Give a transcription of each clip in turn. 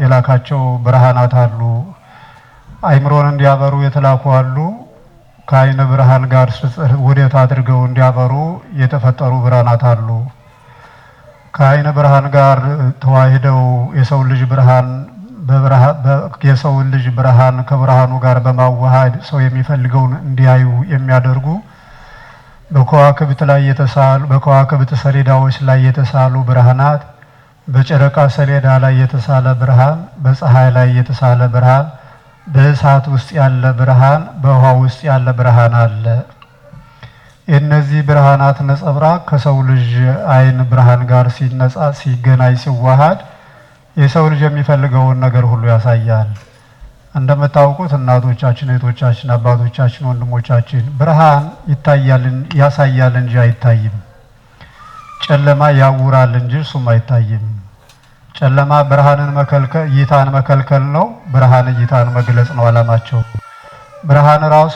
የላካቸው ብርሃናት አሉ። አይምሮን እንዲያበሩ የተላኩ አሉ። ከአይነ ብርሃን ጋር ውህደት አድርገው እንዲያበሩ የተፈጠሩ ብርሃናት አሉ። ከአይነ ብርሃን ጋር ተዋህደው የሰው ልጅ ብርሃን ከብርሃኑ ጋር በማዋሃድ ሰው የሚፈልገውን እንዲያዩ የሚያደርጉ በከዋክብት ሰሌዳዎች ላይ የተሳሉ ብርሃናት፣ በጨረቃ ሰሌዳ ላይ የተሳለ ብርሃን፣ በፀሐይ ላይ የተሳለ ብርሃን፣ በእሳት ውስጥ ያለ ብርሃን፣ በውሃ ውስጥ ያለ ብርሃን አለ። የእነዚህ ብርሃናት ነጸብራቅ ከሰው ልጅ አይን ብርሃን ጋር ሲገናኝ ሲዋሃድ የሰው ልጅ የሚፈልገውን ነገር ሁሉ ያሳያል። እንደምታውቁት እናቶቻችን፣ እህቶቻችን፣ አባቶቻችን፣ ወንድሞቻችን ብርሃን ያሳያል እንጂ አይታይም። ጨለማ ያውራል እንጂ እሱም አይታይም። ጨለማ ብርሃንን እይታን መከልከል ነው። ብርሃን እይታን መግለጽ ነው ዓላማቸው። ብርሃን ራሱ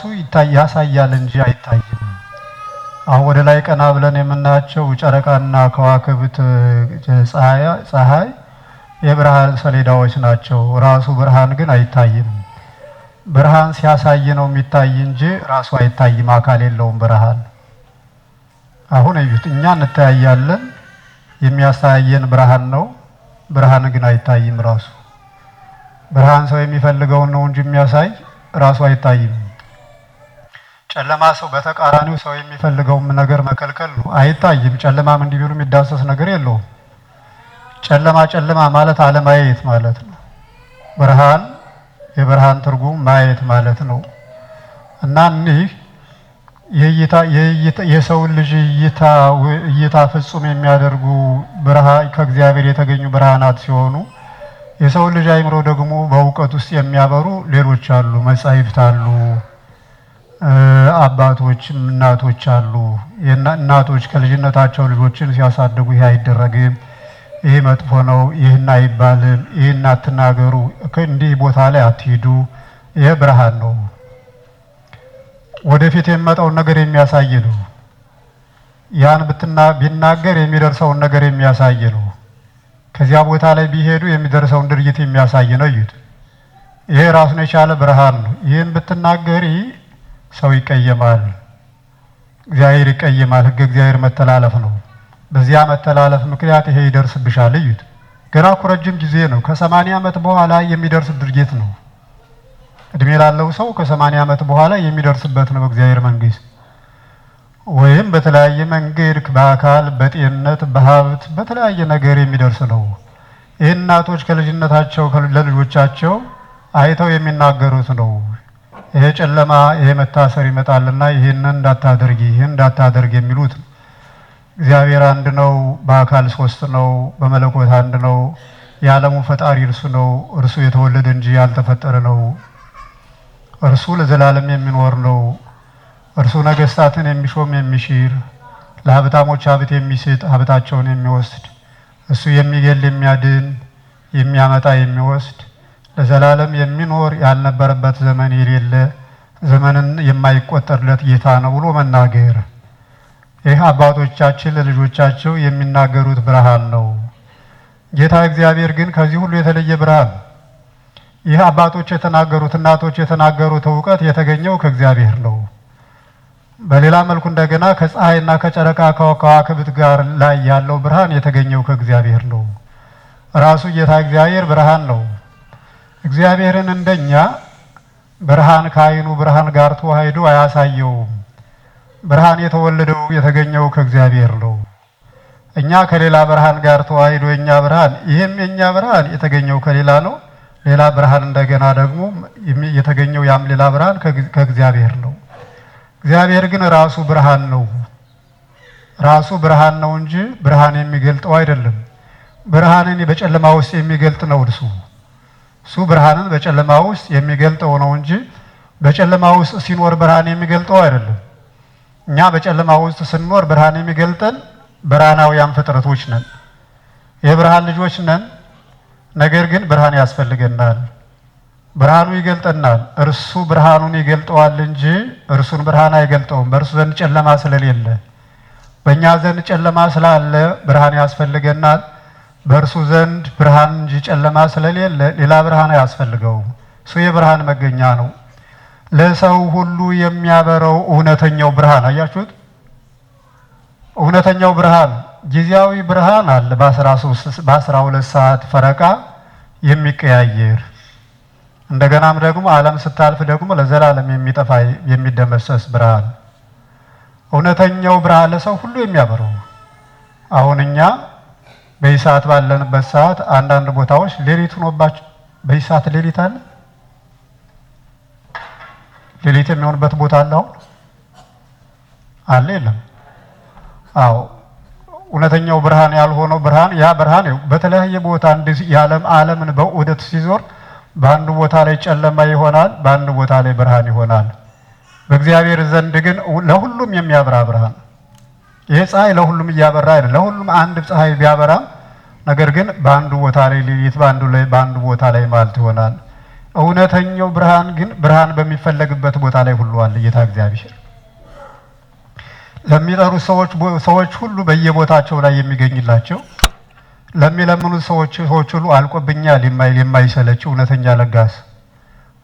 ያሳያል እንጂ አይታይም። አሁን ወደ ላይ ቀና ብለን የምናያቸው ጨረቃና ከዋክብት ፀሐይ የብርሃን ሰሌዳዎች ናቸው። ራሱ ብርሃን ግን አይታይም። ብርሃን ሲያሳይ ነው የሚታይ እንጂ ራሱ አይታይም። አካል የለውም ብርሃን። አሁን እዩት፣ እኛ እንተያያለን፣ የሚያሳየን ብርሃን ነው። ብርሃን ግን አይታይም ራሱ። ብርሃን ሰው የሚፈልገውን ነው እንጂ የሚያሳይ ራሱ አይታይም። ጨለማ ሰው በተቃራኒው ሰው የሚፈልገውን ነገር መከልከል ነው። አይታይም። ጨለማም እንዲህ ቢሉ የሚዳሰስ ነገር የለውም። ጨለማ ማለት አለማየት ማለት ነው። ብርሃን የብርሃን ትርጉም ማየት ማለት ነው። እና እኒህ የሰው ልጅ እይታ ፍጹም የሚያደርጉ ከእግዚአብሔር የተገኙ ብርሃናት ሲሆኑ የሰው ልጅ አይምሮ ደግሞ በእውቀት ውስጥ የሚያበሩ ሌሎች አሉ። መጻሕፍት አሉ፣ አባቶች፣ እናቶች አሉ። እናቶች ከልጅነታቸው ልጆችን ሲያሳድጉ ይህ አይደረግም፣ ይህ መጥፎ ነው፣ ይህን አይባልም፣ ይህን አትናገሩ፣ እንዲህ ቦታ ላይ አትሂዱ፣ ይህ ብርሃን ነው። ወደፊት የሚመጣውን ነገር የሚያሳይ ነው። ያን ቢናገር የሚደርሰውን ነገር የሚያሳይ ነው። ከዚያ ቦታ ላይ ቢሄዱ የሚደርሰውን ድርጊት የሚያሳይ ነው። ይሄ ራሱን የቻለ ብርሃን ነው። ይህን ብትናገሪ ሰው ይቀየማል፣ እግዚአብሔር ይቀየማል። ሕገ እግዚአብሔር መተላለፍ ነው። በዚያ መተላለፍ ምክንያት ይሄ ይደርስብሻል። ገና እኮ ረጅም ጊዜ ነው። ከ80 ዓመት በኋላ የሚደርስ ድርጊት ነው። እድሜ ላለው ሰው ከ80 ዓመት በኋላ የሚደርስበት ነው በእግዚአብሔር መንግስት። ወይም በተለያየ መንገድ በአካል፣ በጤንነት፣ በሀብት፣ በተለያየ ነገር የሚደርስ ነው። ይህን እናቶች ከልጅነታቸው ለልጆቻቸው አይተው የሚናገሩት ነው። ይሄ ጨለማ፣ ይሄ መታሰር ይመጣልና ይህንን እንዳታደርጊ፣ ይህን እንዳታደርግ የሚሉት ነው። እግዚአብሔር አንድ ነው፣ በአካል ሶስት ነው፣ በመለኮት አንድ ነው። የዓለሙ ፈጣሪ እርሱ ነው። እርሱ የተወለደ እንጂ ያልተፈጠረ ነው። እርሱ ለዘላለም የሚኖር ነው። እርሱ ነገስታትን የሚሾም የሚሽር፣ ለሀብታሞች ሀብት የሚሰጥ ሀብታቸውን የሚወስድ፣ እሱ የሚገል የሚያድን፣ የሚያመጣ የሚወስድ፣ ለዘላለም የሚኖር ያልነበረበት ዘመን የሌለ ዘመንን የማይቆጠርለት ጌታ ነው ብሎ መናገር። ይህ አባቶቻችን ለልጆቻቸው የሚናገሩት ብርሃን ነው። ጌታ እግዚአብሔር ግን ከዚህ ሁሉ የተለየ ብርሃን። ይህ አባቶች የተናገሩት እናቶች የተናገሩት እውቀት የተገኘው ከእግዚአብሔር ነው። በሌላ መልኩ እንደገና ከፀሐይና ከጨረቃ ከዋክብት ጋር ላይ ያለው ብርሃን የተገኘው ከእግዚአብሔር ነው። ራሱ ጌታ እግዚአብሔር ብርሃን ነው። እግዚአብሔርን እንደኛ ብርሃን ከዓይኑ ብርሃን ጋር ተዋህዶ አያሳየውም። ብርሃን የተገኘው ከእግዚአብሔር ነው። እኛ ከሌላ ብርሃን ጋር ተዋህዶ የኛ ብርሃን የኛ ብርሃን የተገኘው ከሌላ ነው። ሌላ ብርሃን እንደገና ደግሞ የተገኘው ያም ሌላ ብርሃን ከእግዚአብሔር ነው። እግዚአብሔር ግን ራሱ ብርሃን ነው። ራሱ ብርሃን ነው እንጂ ብርሃን የሚገልጠው አይደለም። ብርሃንን በጨለማ ውስጥ የሚገልጥ ነው እሱ ብርሃንን በጨለማ ውስጥ የሚገልጠው ነው እንጂ በጨለማ ውስጥ ሲኖር ብርሃን የሚገልጠው አይደለም። እኛ በጨለማ ውስጥ ስንኖር ብርሃን የሚገልጠን ብርሃናውያን ፍጥረቶች ነን፣ የብርሃን ልጆች ነን። ነገር ግን ብርሃን ያስፈልገናል። ብርሃኑ ይገልጠናል። እርሱ ብርሃኑን ይገልጠዋል እንጂ እርሱን ብርሃን አይገልጠውም። በእርሱ ዘንድ ጨለማ ስለሌለ፣ በእኛ ዘንድ ጨለማ ስላለ ብርሃን ያስፈልገናል። በእርሱ ዘንድ ብርሃን እንጂ ጨለማ ስለሌለ ሌላ ብርሃን አያስፈልገውም። እሱ የብርሃን መገኛ ነው። ለሰው ሁሉ የሚያበረው እውነተኛው ብርሃን አያችሁት? እውነተኛው ብርሃን ጊዜያዊ ብርሃን አለ፣ በ12 ሰዓት ፈረቃ የሚቀያየር እንደገናም ደግሞ ዓለም ስታልፍ ደግሞ ለዘላለም የሚጠፋ የሚደመሰስ ብርሃን። እውነተኛው ብርሃን ለሰው ሁሉ የሚያበረው። አሁን እኛ በዚህ ሰዓት ባለንበት ሰዓት አንዳንድ ቦታዎች ሌሊት ሆኖባቸው በዚህ ሰዓት ሌሊት አለ፣ ሌሊት የሚሆንበት ቦታ አለ። አሁን አለ የለም? አዎ እውነተኛው ብርሃን ያልሆነው ብርሃን ያ ብርሃን በተለያየ ቦታ ዓለምን በዑደት ሲዞር በአንድ ቦታ ላይ ጨለማ ይሆናል፣ በአንድ ቦታ ላይ ብርሃን ይሆናል። በእግዚአብሔር ዘንድ ግን ለሁሉም የሚያበራ ብርሃን። ይሄ ፀሐይ ለሁሉም እያበራ አይደል? ለሁሉም አንድ ፀሐይ ቢያበራም ነገር ግን በአንዱ ቦታ ላይ ሌሊት፣ በአንዱ ቦታ ላይ ማልት ይሆናል። እውነተኛው ብርሃን ግን ብርሃን በሚፈለግበት ቦታ ላይ ሁሉ አለ ጌታ እግዚአብሔር። ለሚጠሩ ሰዎች ሁሉ በየቦታቸው ላይ የሚገኝላቸው፣ ለሚለምኑት ሰዎች ሁሉ አልቆብኛል የማይሰለች እውነተኛ ለጋስ።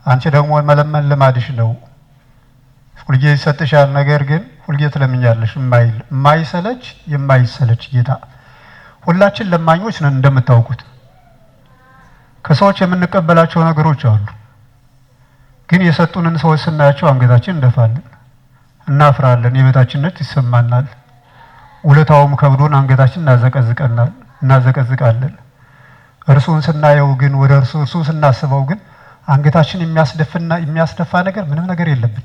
አንቺ ደግሞ መለመን ልማድሽ ነው፣ ሁልጊዜ ይሰጥሻል፣ ነገር ግን ሁልጊዜ ትለምኛለሽ የማይሰለች ጌታ። ሁላችን ለማኞች ነን እንደምታውቁት። ከሰዎች የምንቀበላቸው ነገሮች አሉ፣ ግን የሰጡንን ሰዎች ስናያቸው አንገታችን እንደፋለን፣ እናፍራለን፣ የበታችነት ይሰማናል። ውለታውም ከብዶን አንገታችን እናዘቀዝቃለን። እርሱን ስናየው ግን ወደ እርሱ ስናስበው ግን አንገታችን የሚያስደፋ ነገር ምንም ነገር የለብን።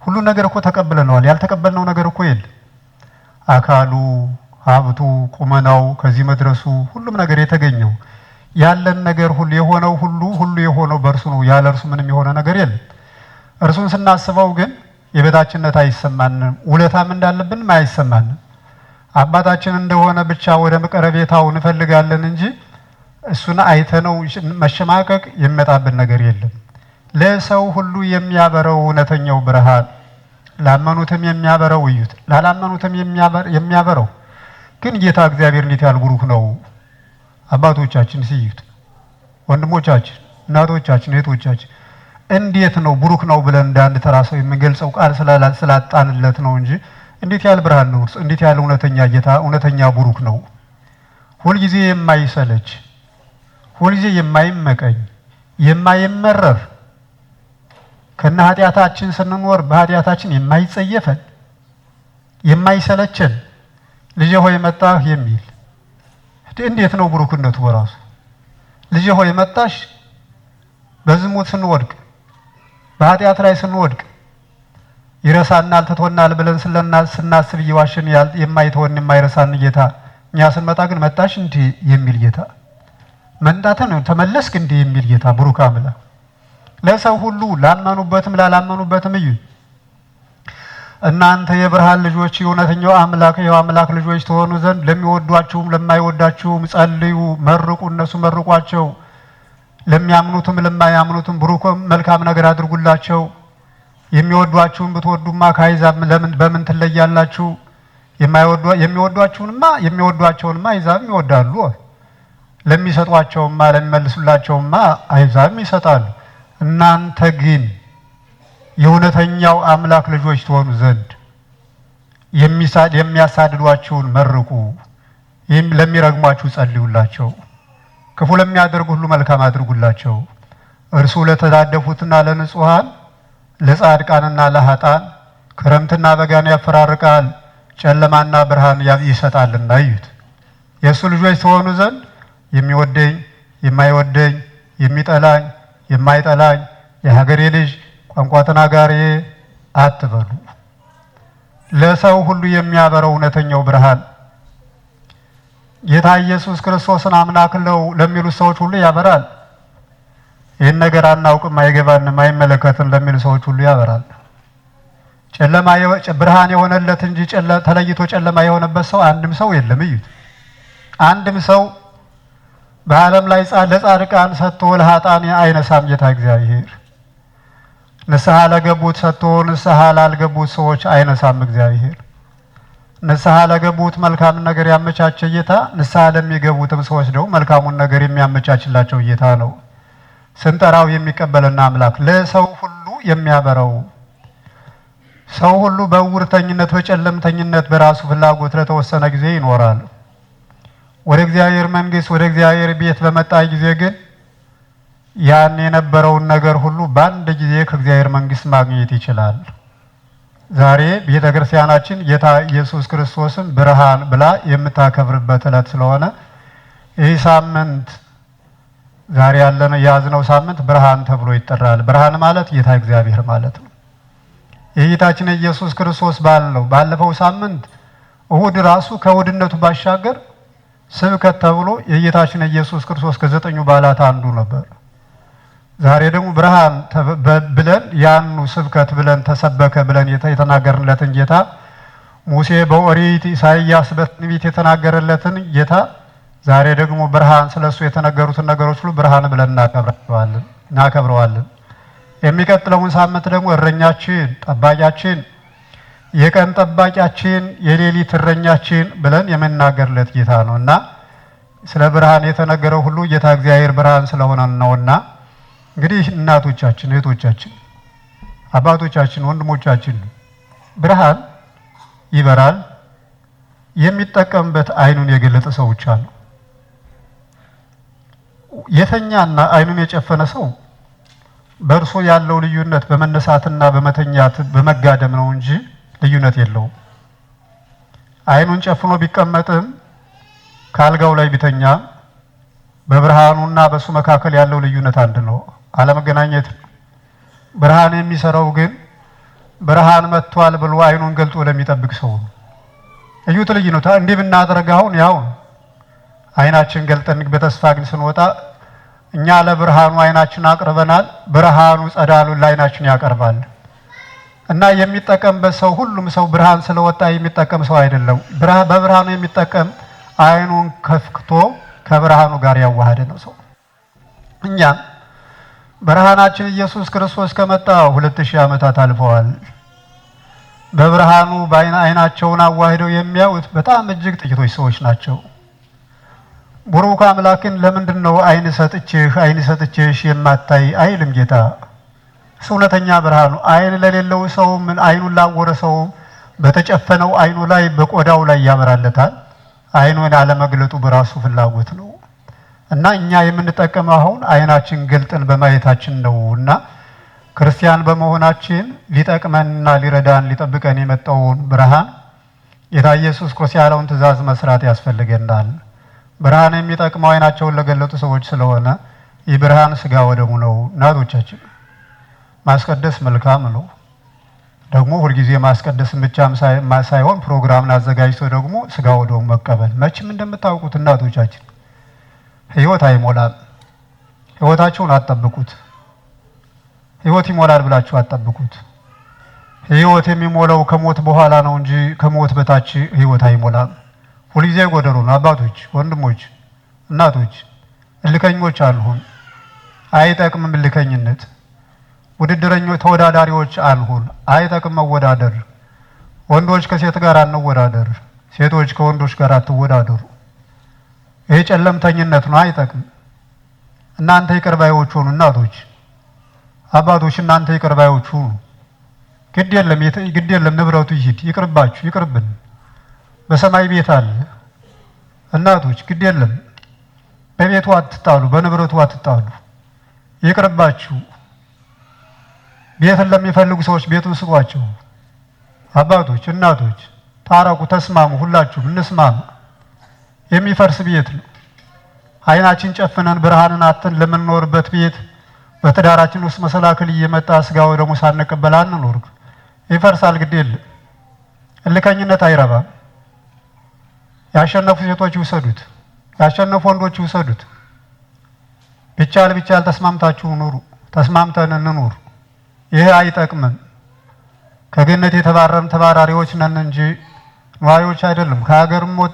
ሁሉ ነገር እኮ ተቀብለነዋል። ያልተቀበልነው ነገር እኮ የለም። አካሉ፣ ሀብቱ፣ ቁመናው፣ ከዚህ መድረሱ ሁሉም ነገር የተገኘው ያለን ነገር ሁሉ የሆነው በእርሱ ነው። ያለ እርሱ ምንም የሆነ ነገር የለም። እርሱን ስናስበው ግን የበታችነት አይሰማንም፣ ውለታም እንዳለብንም አይሰማንም። አባታችን እንደሆነ ብቻ ወደ ቀረቤታው እንፈልጋለን እንጂ እሱን አይተነው መሸማቀቅ የሚመጣብን ነገር የለም። ለሰው ሁሉ የሚያበረው እውነተኛው ብርሃን፣ ላመኑትም የሚያበረው እዩት፣ ላላመኑትም የሚያበረው ግን ጌታ እግዚአብሔር እንዴት ያለ ብሩክ ነው! አባቶቻችን ሲዩት፣ ወንድሞቻችን፣ እናቶቻችን፣ እህቶቻችን እንዴት ነው ብሩክ ነው ብለን እንዳንድ ተራ ሰው የምንገልጸው ቃል ስላጣንለት ነው እንጂ እንዴት ያለ ብርሃን ነው! እንዴት ያለ እውነተኛ ጌታ፣ እውነተኛ ብሩክ ነው! ሁልጊዜ የማይሰለች፣ ሁልጊዜ የማይመቀኝ፣ የማይመረር፣ ከነ ኃጢአታችን ስንኖር በኃጢአታችን የማይጸየፈን፣ የማይሰለችን፣ ልጄ ሆይ መጣህ የሚል እንዴት ነው ብሩክነቱ በራሱ! ልጄ ሆይ መጣሽ። በዝሙት ስንወድቅ፣ በኃጢአት ላይ ስንወድቅ ይረሳናል ትቶናል ብለን ስናስብ እየዋሽን የማይተወን የማይረሳን ጌታ፣ እኛ ስንመጣ ግን መጣሽ እንዲህ የሚል ጌታ፣ መምጣትን ተመለስክ እንዲህ የሚል ጌታ ብሩክ አምላክ። ለሰው ሁሉ ላመኑበትም ላላመኑበትም እዩ፣ እናንተ የብርሃን ልጆች የእውነተኛው አምላክ የሕያው አምላክ ልጆች ትሆኑ ዘንድ ለሚወዷችሁም ለማይወዳችሁም ጸልዩ፣ መርቁ፣ እነሱ መርቋቸው፣ ለሚያምኑትም ለማያምኑትም ብሩክም መልካም ነገር አድርጉላቸው። የሚወዷችሁን ብትወዱማ ከአሕዛብ በምን ትለያላችሁ? የሚወዷቸውንማ አሕዛብም ይወዳሉ። ለሚሰጧቸውማ ለሚመልሱላቸውማ አሕዛብም ይሰጣሉ። እናንተ ግን የእውነተኛው አምላክ ልጆች ትሆኑ ዘንድ የሚያሳድዷችሁን መርቁ፣ ለሚረግሟችሁ ጸልዩላቸው፣ ክፉ ለሚያደርጉ ሁሉ መልካም አድርጉላቸው። እርሱ ለተዳደፉትና ለንጹሐን ለጻድቃንና ለኃጥአን ክረምትና በጋን ያፈራርቃል፣ ጨለማና ብርሃን ይሰጣልና እዩት። የእሱ ልጆች ትሆኑ ዘንድ የሚወደኝ የማይወደኝ፣ የሚጠላኝ የማይጠላኝ፣ የሀገሬ ልጅ ቋንቋ ተናጋሪ አትበሉ። ለሰው ሁሉ የሚያበረው እውነተኛው ብርሃን ጌታ ኢየሱስ ክርስቶስን አምላክ ነው ለሚሉ ሰዎች ሁሉ ያበራል። ይህን ነገር አናውቅም፣ አይገባንም፣ አይመለከትም ለሚሉ ሰዎች ሁሉ ያበራል። ጨለማ ብርሃን የሆነለት እንጂ ተለይቶ ጨለማ የሆነበት ሰው አንድም ሰው የለም። እዩት። አንድም ሰው በዓለም ላይ ለጻድቃን ሰጥቶ ለኃጥአን አይነሳም ጌታ እግዚአብሔር። ንስሐ ለገቡት ሰጥቶ ንስሐ ላልገቡት ሰዎች አይነሳም እግዚአብሔር። ንስሐ ለገቡት መልካም ነገር ያመቻቸ ጌታ ንስሐ ለሚገቡትም ሰዎች ደግሞ መልካሙን ነገር የሚያመቻችላቸው ጌታ ነው። ስንጠራው የሚቀበልና አምላክ ለሰው ሁሉ የሚያበራው ሰው ሁሉ በዕውርተኝነት በጨለምተኝነት በራሱ ፍላጎት ለተወሰነ ጊዜ ይኖራል። ወደ እግዚአብሔር መንግሥት ወደ እግዚአብሔር ቤት በመጣ ጊዜ ግን ያን የነበረውን ነገር ሁሉ በአንድ ጊዜ ከእግዚአብሔር መንግሥት ማግኘት ይችላል። ዛሬ ቤተ ክርስቲያናችን ጌታ ኢየሱስ ክርስቶስን ብርሃን ብላ የምታከብርበት ዕለት ስለሆነ ይህ ሳምንት ዛሬ ያለነው የያዝነው ሳምንት ብርሃን ተብሎ ይጠራል። ብርሃን ማለት ጌታ እግዚአብሔር ማለት ነው። የጌታችን ኢየሱስ ክርስቶስ በዓል ነው። ባለፈው ሳምንት እሁድ ራሱ ከእሁድነቱ ባሻገር ስብከት ተብሎ የጌታችን ኢየሱስ ክርስቶስ ከ9 በዓላት አንዱ ነበር። ዛሬ ደግሞ ብርሃን ብለን ያኑ ስብከት ብለን ተሰበከ ብለን የተናገርንለትን ጌታ ሙሴ በኦሪት ኢሳይያስ በትንቢት የተናገረለትን ጌታ ዛሬ ደግሞ ብርሃን ስለሱ የተነገሩትን ነገሮች ሁሉ ብርሃን ብለን እናከብረዋለን። የሚቀጥለውን ሳምንት ደግሞ እረኛችን፣ ጠባቂያችን፣ የቀን ጠባቂያችን፣ የሌሊት እረኛችን ብለን የምናገርለት ጌታ ነው እና ስለ ብርሃን የተነገረው ሁሉ ጌታ እግዚአብሔር ብርሃን ስለሆነ ነውና እንግዲህ እናቶቻችን፣ እህቶቻችን፣ አባቶቻችን፣ ወንድሞቻችን ብርሃን ይበራል። የሚጠቀምበት አይኑን የገለጠ ሰው ብቻ ነው። የተኛና አይኑን የጨፈነ ሰው በእርሱ ያለው ልዩነት በመነሳትና በመተኛት በመጋደም ነው እንጂ ልዩነት የለውም። አይኑን ጨፍኖ ቢቀመጥም ካልጋው ላይ ቢተኛ በብርሃኑና በሱ መካከል ያለው ልዩነት አንድ ነው፣ አለመገናኘት። ብርሃን የሚሰራው ግን ብርሃን መጥቷል ብሎ አይኑን ገልጦ ለሚጠብቅ ሰው ነው። እዩት ልዩነቱ። እንዲህ ብናደርግ አሁን ያው አይናችን ገልጠን በተስፋ ግን ስንወጣ እኛ ለብርሃኑ አይናችን አቅርበናል፣ ብርሃኑ ጸዳሉን ለአይናችን ያቀርባል እና የሚጠቀምበት ሰው ሁሉም ሰው ብርሃን ስለወጣ የሚጠቀም ሰው አይደለም። በብርሃኑ የሚጠቀም አይኑን ከፍቶ ከብርሃኑ ጋር ያዋሃደ ነው ሰው። እኛም ብርሃናችን ኢየሱስ ክርስቶስ ከመጣ 2000 ዓመታት አልፈዋል። በብርሃኑ አይናቸውን አዋህደው የሚያዩት በጣም እጅግ ጥቂቶች ሰዎች ናቸው። ቡሩክ አምላክን ለምንድን ነው አይን ሰጥቼሽ የማታይ አይልም ጌታ። እውነተኛ ብርሃኑ አይን ለሌለው ሰው ምን አይኑን ላወረ ሰው በተጨፈነው አይኑ ላይ በቆዳው ላይ ያበራለታል። አይኑን አለመግለጡ በራሱ ፍላጎት ነው እና እኛ የምንጠቀመው አሁን አይናችን ገልጠን በማየታችን ነው እና ክርስቲያን በመሆናችን ሊጠቅመንና ሊረዳን ሊጠብቀን የመጣውን ብርሃን ጌታ ኢየሱስ ክርስቶስ ያለውን ትእዛዝ መስራት ያስፈልገናል። ብርሃን የሚጠቅመው አይናቸውን ለገለጡ ሰዎች ስለሆነ ይህ ብርሃን ስጋ ወደሙ ነው። እናቶቻችን ማስቀደስ መልካም ነው። ደግሞ ሁልጊዜ ማስቀደስን ብቻም ሳይሆን ፕሮግራምን አዘጋጅቶ ደግሞ ስጋ ወደሙ መቀበል። መቼም እንደምታውቁት እናቶቻችን ህይወት አይሞላም። ህይወታችሁን አትጠብቁት። ህይወት ይሞላል ብላችሁ አትጠብቁት። ህይወት የሚሞላው ከሞት በኋላ ነው እንጂ ከሞት በታች ህይወት አይሞላም። ሁልጊዜ ጎደሎ ነው። አባቶች፣ ወንድሞች፣ እናቶች እልከኞች አልሁን። አይጠቅምም እልከኝነት። ውድድረኞች ተወዳዳሪዎች አልሁን። አይጠቅም መወዳደር። ወንዶች ከሴት ጋር አንወዳደር፣ ሴቶች ከወንዶች ጋር አትወዳደሩ። ይሄ ጨለምተኝነት ነው፣ አይጠቅም። እናንተ ይቅር ባዮች ሁኑ። እናቶች፣ አባቶች እናንተ ይቅር ባዮች ሁኑ። ግድ የለም ንብረቱ ይሂድ፣ ይቅርባችሁ፣ ይቅርብን። በሰማይ ቤት አለ። እናቶች ግድ የለም በቤቱ አትጣሉ፣ በንብረቱ አትጣሉ፣ ይቅርባችሁ። ቤትን ለሚፈልጉ ሰዎች ቤቱን ስጧቸው። አባቶች፣ እናቶች ታረቁ፣ ተስማሙ። ሁላችሁም እንስማማ። የሚፈርስ ቤት ነው። አይናችን ጨፍነን ብርሃንን አጥተን ለምንኖርበት ቤት በትዳራችን ውስጥ መሰላክል እየመጣ ስጋ ወደሙ ሳንቀበል አንኖር። ይፈርሳል። ግድ የለም እልከኝነት አይረባም። ያሸነፉ ሴቶች ይውሰዱት፣ ያሸነፉ ወንዶች ይውሰዱት። ቢቻል ተስማምታችሁ ኑሩ፣ ተስማምተን እንኑር። ይሄ አይጠቅምም። ከገነት የተባረርን ተባራሪዎች ነን እንጂ ነዋሪዎች አይደለም።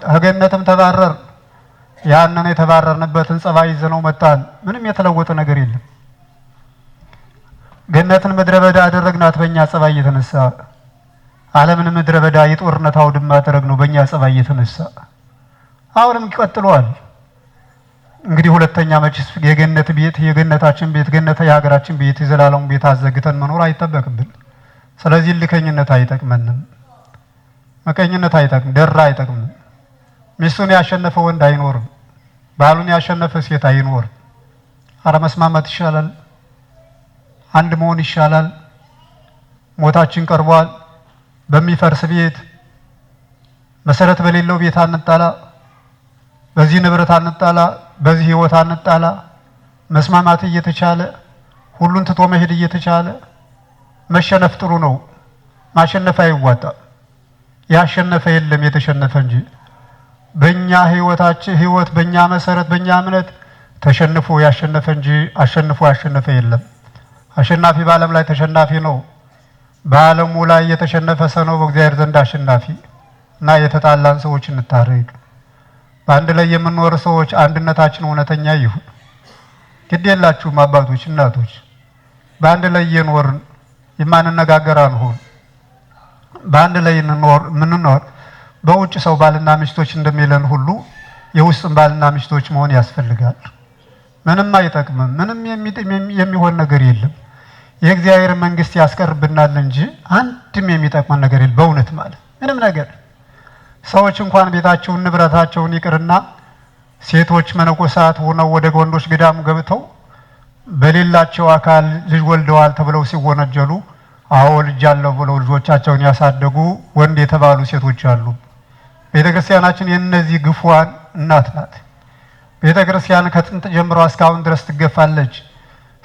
ከገነትም ተባረር ያንን የተባረርንበትን ጸባይ ይዘነው መጣን። ምንም የተለወጠ ነገር የለም። ገነትን ምድረ በዳ አደረግናት በእኛ ጸባይ የተነሳ። ዓለምን ምድረ በዳ የጦርነት አውድማ አደረግነው በእኛ ጸባይ የተነሳ። አሁንም ይቀጥለዋል። እንግዲህ ሁለተኛ መቼስ የገነት ቤት የገነታችን ቤት ገነት የሀገራችን ቤት የዘላለሙ ቤት አዘግተን መኖር አይጠበቅብን። ስለዚህ ልከኝነት አይጠቅመንም፣ መቀኝነት አይጠቅም፣ ደራ አይጠቅምም። ሚስቱን ያሸነፈ ወንድ አይኖርም፣ ባሉን ያሸነፈ ሴት አይኖርም። አረ መስማማት ይሻላል፣ አንድ መሆን ይሻላል። ሞታችን ቀርቧል። በሚፈርስ ቤት መሰረት በሌለው ቤት አንጣላ፣ በዚህ ንብረት አንጣላ፣ በዚህ ህይወት አንጣላ። መስማማት እየተቻለ ሁሉን ትቶ መሄድ እየተቻለ መሸነፍ ጥሩ ነው። ማሸነፍ አይዋጣም። ያሸነፈ የለም የተሸነፈ እንጂ። በእኛ ህይወት በእኛ መሰረት በእኛ እምነት ተሸንፎ ያሸነፈ እንጂ አሸንፎ ያሸነፈ የለም። አሸናፊ በዓለም ላይ ተሸናፊ ነው። በዓለሙ ላይ የተሸነፈ ሰው ነው በእግዚአብሔር ዘንድ አሸናፊ። እና የተጣላን ሰዎች እንታረቅ። በአንድ ላይ የምንኖር ሰዎች አንድነታችን እውነተኛ ይሁን። ግድ የላችሁም አባቶች፣ እናቶች፣ በአንድ ላይ እየኖርን የማንነጋገር አንሆን። በአንድ ላይ ምንኖር በውጭ ሰው ባልና ሚስቶች እንደሚለን ሁሉ የውስጥም ባልና ሚስቶች መሆን ያስፈልጋል። ምንም አይጠቅምም። ምንም የሚሆን ነገር የለም። የእግዚአብሔር መንግስት ያስቀርብናል እንጂ አንድም የሚጠቅመን ነገር የለም። በእውነት ማለት ምንም ነገር ሰዎች እንኳን ቤታቸውን ንብረታቸውን ይቅርና ሴቶች መነኮሳት ሆነው ወደ ወንዶች ገዳም ገብተው በሌላቸው አካል ልጅ ወልደዋል ተብለው ሲወነጀሉ አዎ ልጅ አለው ብለው ልጆቻቸውን ያሳደጉ ወንድ የተባሉ ሴቶች አሉ። ቤተክርስቲያናችን የነዚህ ግፉዋን እናት ናት። ቤተክርስቲያን ከጥንት ጀምሮ እስካሁን ድረስ ትገፋለች።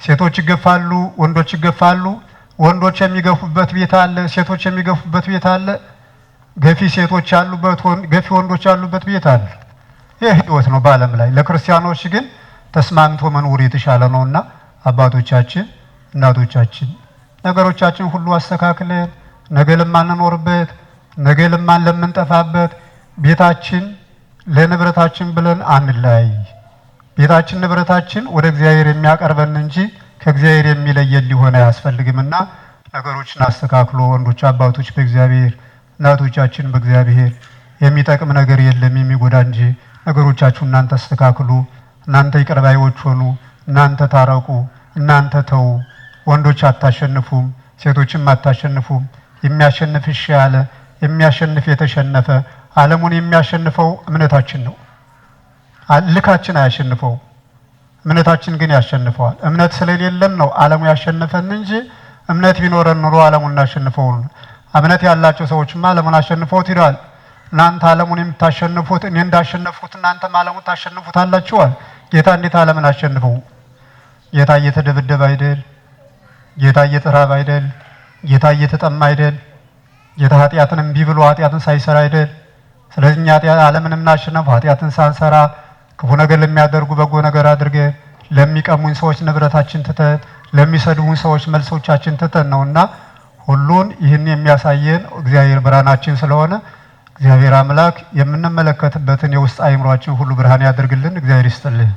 ሴቶች ይገፋሉ፣ ወንዶች ይገፋሉ። ወንዶች የሚገፉበት ቤት አለ፣ ሴቶች የሚገፉበት ቤት አለ። ገፊ ሴቶች ያሉበት ገፊ ወንዶች ያሉበት ቤት አለ። ይህ ህይወት ነው በዓለም ላይ። ለክርስቲያኖች ግን ተስማምቶ መኖር የተሻለ ነውና አባቶቻችን እናቶቻችን ነገሮቻችን ሁሉ አስተካክለን ነገ ለማንኖርበት ነገ ለምንጠፋበት ቤታችን ለንብረታችን ብለን አንለያይ። ቤታችን ንብረታችን ወደ እግዚአብሔር የሚያቀርበን እንጂ ከእግዚአብሔር የሚለየን ሊሆን አያስፈልግምና ነገሮችን አስተካክሎ ወንዶች አባቶች በእግዚአብሔር እናቶቻችን በእግዚአብሔር የሚጠቅም ነገር የለም የሚጎዳ እንጂ። ነገሮቻችሁ እናንተ አስተካክሉ፣ እናንተ ይቅር ባዮች ሆኑ፣ እናንተ ታረቁ፣ እናንተ ተው። ወንዶች አታሸንፉም፣ ሴቶችም አታሸንፉም። የሚያሸንፍ እሺ ያለ የሚያሸንፍ የተሸነፈ ዓለሙን የሚያሸንፈው እምነታችን ነው። ልካችን አያሸንፈው፣ እምነታችን ግን ያሸንፈዋል። እምነት ስለሌለን ነው ዓለሙ ያሸነፈን እንጂ እምነት ቢኖረን ኑሮ ዓለሙን እናሸንፈው። እምነት ያላቸው ሰዎችማ ዓለሙን አሸንፈውት ይላል። እናንተ ዓለሙን የምታሸንፉት እኔ እንዳሸነፍኩት እናንተም ዓለሙን ታሸንፉታላችኋል። ጌታ እንዴት ዓለምን አሸንፈው? ጌታ እየተደበደበ አይደል? ጌታ እየተራበ አይደል? ጌታ እየተጠማ አይደል? ጌታ ኃጢአትን እምቢ ብሎ ኃጢአትን ሳይሰራ አይደል? ስለዚህ እኛ ዓለምን እናሸንፍ ኃጢአትን ሳንሰራ ክፉ ነገር ለሚያደርጉ በጎ ነገር አድርገን ለሚቀሙን ሰዎች ንብረታችን ትተን ለሚሰድቡን ሰዎች መልሶቻችን ትተን ነውና ሁሉን ይህን የሚያሳየን እግዚአብሔር ብርሃናችን ስለሆነ እግዚአብሔር አምላክ የምንመለከትበትን የውስጥ አእምሯችን ሁሉ ብርሃን ያደርግልን። እግዚአብሔር ይስጥልን።